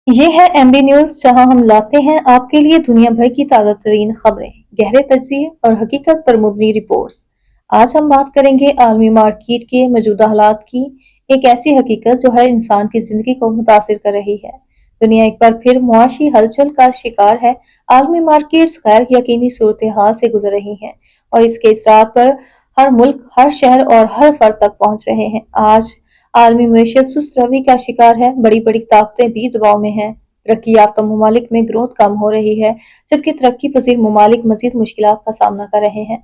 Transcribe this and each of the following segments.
ये है MB news, जहां हम लाते हैं आपके लिए दुनिया भर की ताज़ा तरीन खबरें, गहरे तजिए और हकीकत पर मुबनी रिपोर्ट्स। आज हम बात करेंगे आलमी मार्केट के मौजूदा हालात की, एक ऐसी हकीकत जो हर इंसान की जिंदगी को मुतासिर कर रही है। दुनिया एक बार फिर मुआशी हलचल का शिकार है। आलमी मार्केट्स गैर यकीनी सूरत हाल से गुजर रही हैं और इसके असरात पर हर मुल्क, हर शहर और हर फर्द तक पहुंच रहे हैं। आज आलमी मईशत सुस्त रवि का शिकार है, बड़ी बड़ी ताकतें भी दबाव में हैं। तरक्की याफ्ता ममालिक में ग्रोथ कम हो रही है, जबकि तरक्की पजीर ममालिक मजीद मुश्किलात का सामना कर रहे हैं।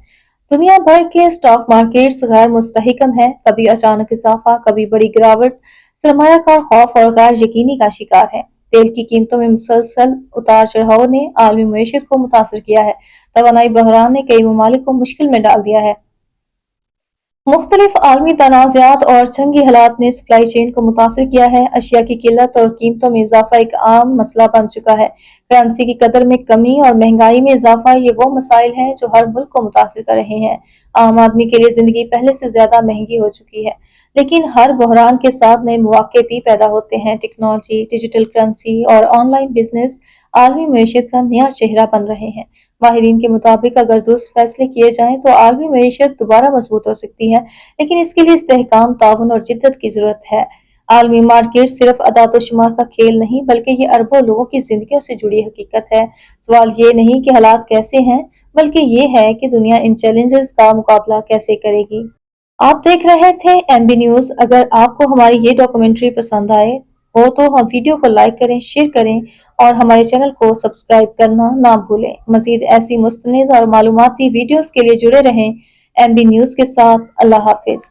दुनिया भर के स्टॉक मार्केट्स गैर मुस्तहिकम है, कभी अचानक इजाफा, कभी बड़ी गिरावट। सरमायाकार खौफ और गैर यकीनी का शिकार है। तेल की कीमतों में मुसलसल उतार चढ़ाव ने आलमी मईशत को मुतासर किया है। तवानाई बहरान ने कई ममालिक को मुश्किल में डाल दिया है। मुख्तलिफ आलमी तनाज़ात और जंगी हालात ने सप्लाई चेन को मुतासर किया है। अशिया की किल्लत और कीमतों में इजाफा एक आम मसला बन चुका है। करेंसी की कदर में कमी और महंगाई में इजाफा, ये वो मसाइल हैं जो हर मुल्क को मुतासर कर रहे हैं। आम आदमी के लिए जिंदगी पहले से ज्यादा महंगी हो चुकी है, लेकिन हर बहरान के साथ नए मौके भी पैदा होते हैं। टेक्नोलॉजी, डिजिटल करेंसी और ऑनलाइन बिजनेस आलमी मईशत का नया चेहरा बन रहे हैं। माहिरीन के मुताबिक अगर दुरुस्त फैसले किए जाएं तो आलमी मईशत दोबारा मजबूत हो सकती है, लेकिन इसके लिए इस्तेहकाम, ताउन और जिद्दत की जरूरत है। आलमी मार्केट सिर्फ अदातो शुमार का खेल नहीं, बल्कि ये अरबों लोगों की जिंदगियों से जुड़ी हकीकत है। सवाल ये नहीं कि हालात कैसे हैं, बल्कि ये है कि दुनिया इन चैलेंजेस का मुकाबला कैसे करेगी। आप देख रहे थे MB न्यूज। अगर आपको हमारी ये डॉक्यूमेंट्री पसंद आए हो तो हम वीडियो को लाइक करें, शेयर करें और हमारे चैनल को सब्सक्राइब करना ना भूलें। मजीद ऐसी मुस्तनिद और मालूमाती वीडियोस के लिए जुड़े रहें MB न्यूज के साथ। अल्लाह हाफिज।